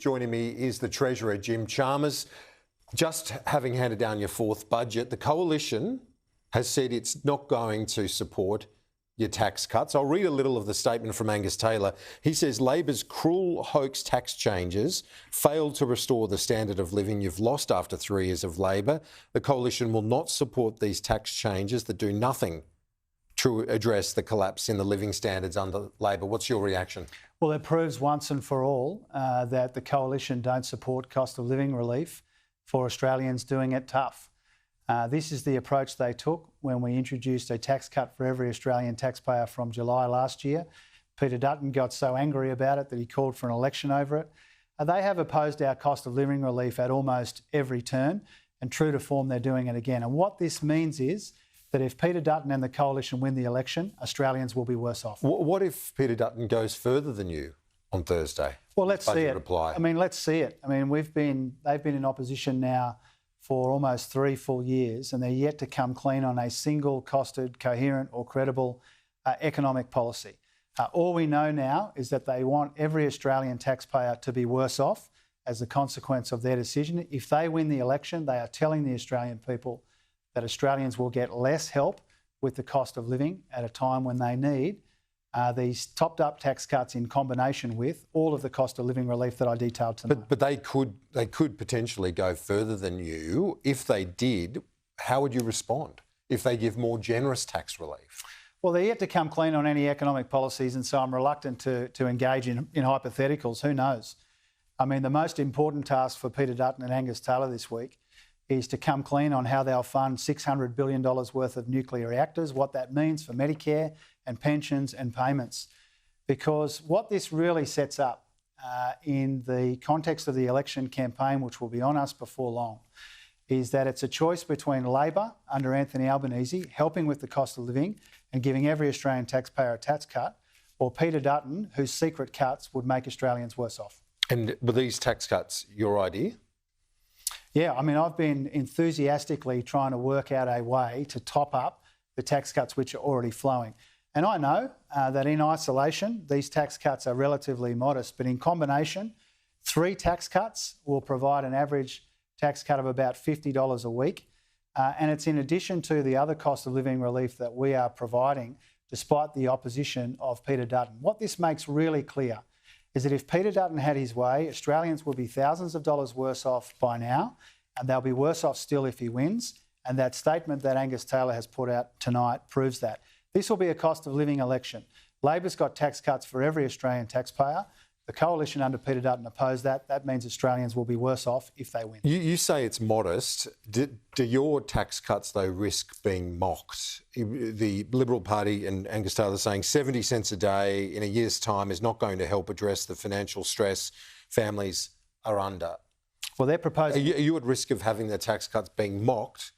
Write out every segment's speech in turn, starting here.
Joining me is the Treasurer, Jim Chalmers. Just having handed down your fourth budget, the Coalition has said it's not going to support your tax cuts. I'll read a little of the statement from Angus Taylor. He says, Labor's cruel hoax tax changes failed to restore the standard of living you've lost after 3 years of Labor. The Coalition will not support these tax changes that do nothing to address the collapse in the living standards under Labor. What's your reaction? Well, it proves once and for all that the Coalition don't support cost of living relief for Australians doing it tough. This is the approach they took when we introduced a tax cut for every Australian taxpayer from July last year. Peter Dutton got so angry about it that he called for an election over it. They have opposed our cost of living relief at almost every turn, and true to form, they're doing it again. And what this means is that if Peter Dutton and the Coalition win the election, Australians will be worse off. What if Peter Dutton goes further than you on Thursday? Well, let's see it. Reply. Let's see it. They've been in opposition now for almost 3 full years, and they're yet to come clean on a single costed, coherent or credible economic policy. All we know now is that they want every Australian taxpayer to be worse off as a consequence of their decision. If they win the election, they are telling the Australian people that Australians will get less help with the cost of living at a time when they need these topped-up tax cuts in combination with all of the cost of living relief that I detailed tonight. But they could potentially go further than you. If they did, how would you respond if they give more generous tax relief? Well, they're yet to come clean on any economic policies, and so I'm reluctant to engage in hypotheticals. Who knows? The most important task for Peter Dutton and Angus Taylor this week is to come clean on how they'll fund $600 billion worth of nuclear reactors, what that means for Medicare and pensions and payments. Because what this really sets up in the context of the election campaign, which will be on us before long, is that it's a choice between Labor under Anthony Albanese, helping with the cost of living and giving every Australian taxpayer a tax cut, or Peter Dutton, whose secret cuts would make Australians worse off. And were these tax cuts your idea? Yeah, I've been enthusiastically trying to work out a way to top up the tax cuts which are already flowing. And I know that in isolation, these tax cuts are relatively modest, but in combination, 3 tax cuts will provide an average tax cut of about $50 a week. And it's in addition to the other cost of living relief that we are providing, despite the opposition of Peter Dutton. What this makes really clear is that if Peter Dutton had his way, Australians will be thousands of dollars worse off by now, and they'll be worse off still if he wins. And that statement that Angus Taylor has put out tonight proves that. This will be a cost of living election. Labor's got tax cuts for every Australian taxpayer. The Coalition under Peter Dutton opposed that. That means Australians will be worse off if they win. You say it's modest. Do your tax cuts, though, risk being mocked? The Liberal Party and Angus Taylor saying 70 cents a day in a year's time is not going to help address the financial stress families are under. Well, they're proposing... Are you at risk of having the tax cuts being mocked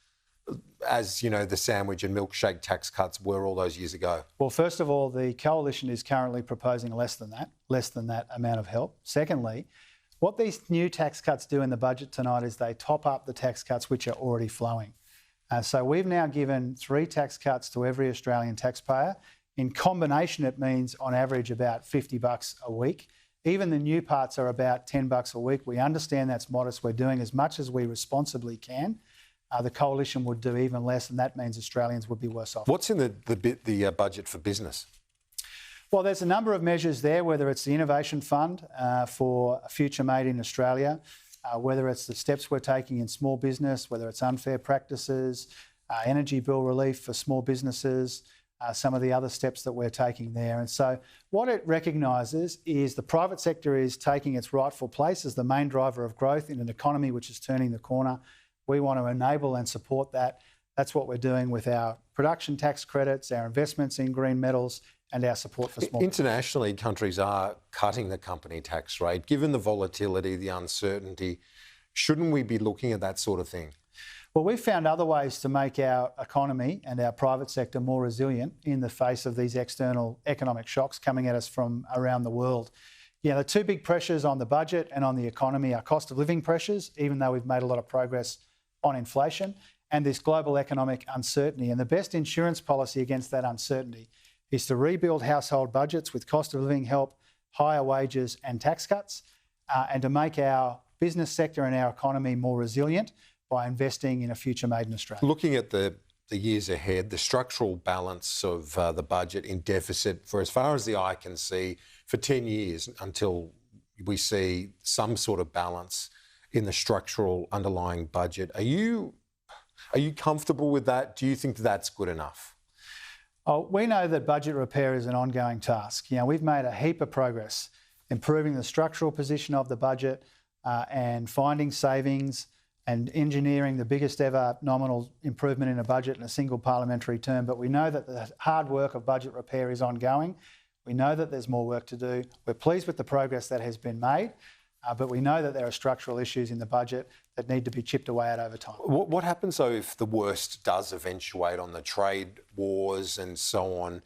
as, the sandwich and milkshake tax cuts were all those years ago? Well, first of all, the Coalition is currently proposing less than that amount of help. Secondly, what these new tax cuts do in the budget tonight is they top up the tax cuts which are already flowing. So we've now given 3 tax cuts to every Australian taxpayer. In combination, it means on average about $50 a week. Even the new parts are about $10 a week. We understand that's modest. We're doing as much as we responsibly can. The Coalition would do even less, and that means Australians would be worse off. What's in the budget for business? Well, there's a number of measures there, whether it's the Innovation Fund for a future made in Australia, whether it's the steps we're taking in small business, whether it's unfair practices, energy bill relief for small businesses, some of the other steps that we're taking there. And so what it recognises is the private sector is taking its rightful place as the main driver of growth in an economy which is turning the corner. We want to enable and support that. That's what we're doing with our production tax credits, our investments in green metals and our support for small business. Internationally, countries are cutting the company tax rate. Given the volatility, the uncertainty, shouldn't we be looking at that sort of thing? Well, we've found other ways to make our economy and our private sector more resilient in the face of these external economic shocks coming at us from around the world. The 2 big pressures on the budget and on the economy are cost of living pressures, even though we've made a lot of progress on inflation, and this global economic uncertainty. And the best insurance policy against that uncertainty is to rebuild household budgets with cost of living help, higher wages and tax cuts, and to make our business sector and our economy more resilient by investing in a future made in Australia. Looking at the years ahead, the structural balance of the budget in deficit for as far as the eye can see for 10 years until we see some sort of balance in the structural underlying budget. Are you comfortable with that? Do you think that's good enough? Oh, we know that budget repair is an ongoing task. We've made a heap of progress improving the structural position of the budget and finding savings and engineering the biggest ever nominal improvement in a budget in a single parliamentary term. But we know that the hard work of budget repair is ongoing. We know that there's more work to do. We're pleased with the progress that has been made, but we know that there are structural issues in the budget that need to be chipped away at over time. What happens, though, if the worst does eventuate on the trade wars and so on?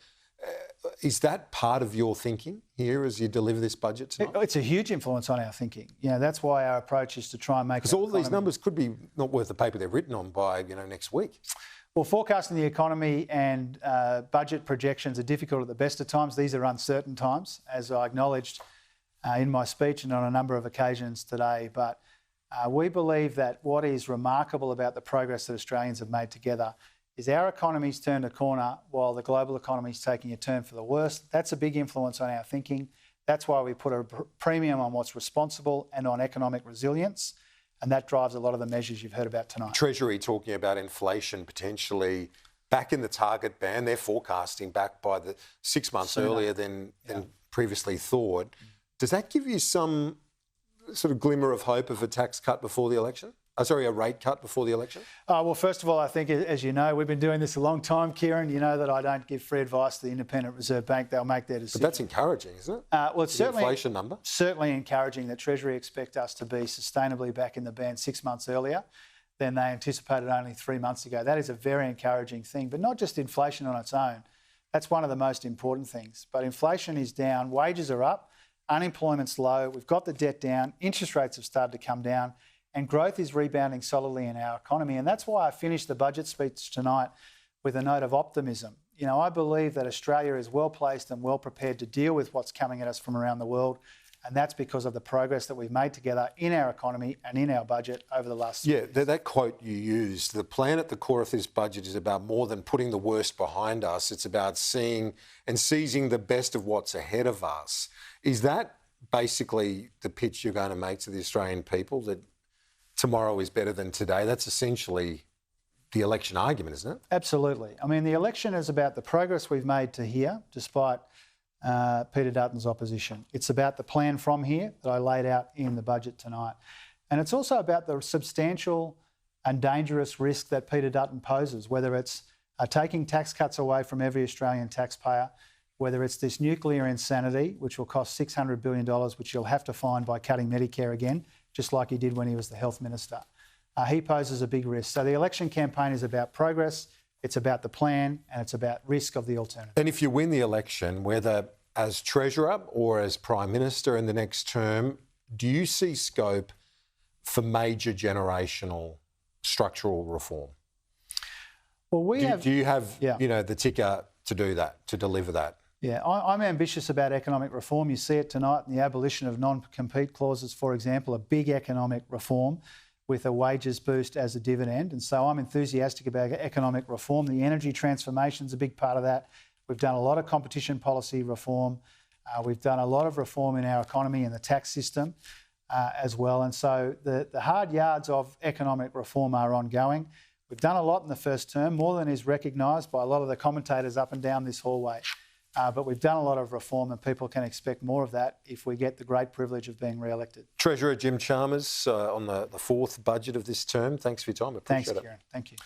Is that part of your thinking here as you deliver this budget tonight? It's a huge influence on our thinking. That's why our approach is to try and make... Because all these numbers could be not worth the paper they're written on by, next week. Well, forecasting the economy and budget projections are difficult at the best of times. These are uncertain times, as I acknowledged in my speech and on a number of occasions today. But we believe that what is remarkable about the progress that Australians have made together is our economy's turned a corner while the global economy is taking a turn for the worse. That's a big influence on our thinking. That's why we put a premium on what's responsible and on economic resilience. And that drives a lot of the measures you've heard about tonight. Treasury talking about inflation potentially back in the target band. They're forecasting back by the 6 months earlier than previously thought. Does that give you some sort of glimmer of hope of a tax cut before the election? A rate cut before the election? Well, first of all, I think, as you know, we've been doing this a long time, Kieran. You know that I don't give free advice to the Independent Reserve Bank. They'll make their decision. But that's encouraging, isn't it? Well, it's the inflation number. Certainly encouraging that Treasury expect us to be sustainably back in the band 6 months earlier than they anticipated only 3 months ago. That is a very encouraging thing, but not just inflation on its own. That's one of the most important things. But inflation is down, wages are up, unemployment's low, we've got the debt down, interest rates have started to come down, and growth is rebounding solidly in our economy. And that's why I finished the budget speech tonight with a note of optimism. I believe that Australia is well placed and well prepared to deal with what's coming at us from around the world. And that's because of the progress that we've made together in our economy and in our budget over the last 6 years. That quote you used, the plan at the core of this budget is about more than putting the worst behind us. It's about seeing and seizing the best of what's ahead of us. Is that basically the pitch you're going to make to the Australian people, that tomorrow is better than today? That's essentially the election argument, isn't it? Absolutely. I mean, the election is about the progress we've made to here, despite Peter Dutton's opposition. It's about the plan from here that I laid out in the budget tonight. And it's also about the substantial and dangerous risk that Peter Dutton poses, whether it's taking tax cuts away from every Australian taxpayer, whether it's this nuclear insanity, which will cost $600 billion, which you'll have to find by cutting Medicare again, just like he did when he was the health minister. He poses a big risk. So the election campaign is about progress, it's about the plan, and it's about risk of the alternative. And if you win the election, whether as Treasurer or as Prime Minister in the next term, do you see scope for major generational structural reform? Well, do you have the ticker to do that, to deliver that? Yeah, I'm ambitious about economic reform. You see it tonight in the abolition of non-compete clauses, for example, a big economic reform with a wages boost as a dividend. And so I'm enthusiastic about economic reform. The energy transformation is a big part of that. We've done a lot of competition policy reform. We've done a lot of reform in our economy and the tax system as well. And so the hard yards of economic reform are ongoing. We've done a lot in the first term, more than is recognised by a lot of the commentators up and down this hallway. But we've done a lot of reform, and people can expect more of that if we get the great privilege of being re-elected. Treasurer Jim Chalmers on the fourth budget of this term. Thanks for your time. I appreciate it. Thanks, Kieran. Thank you.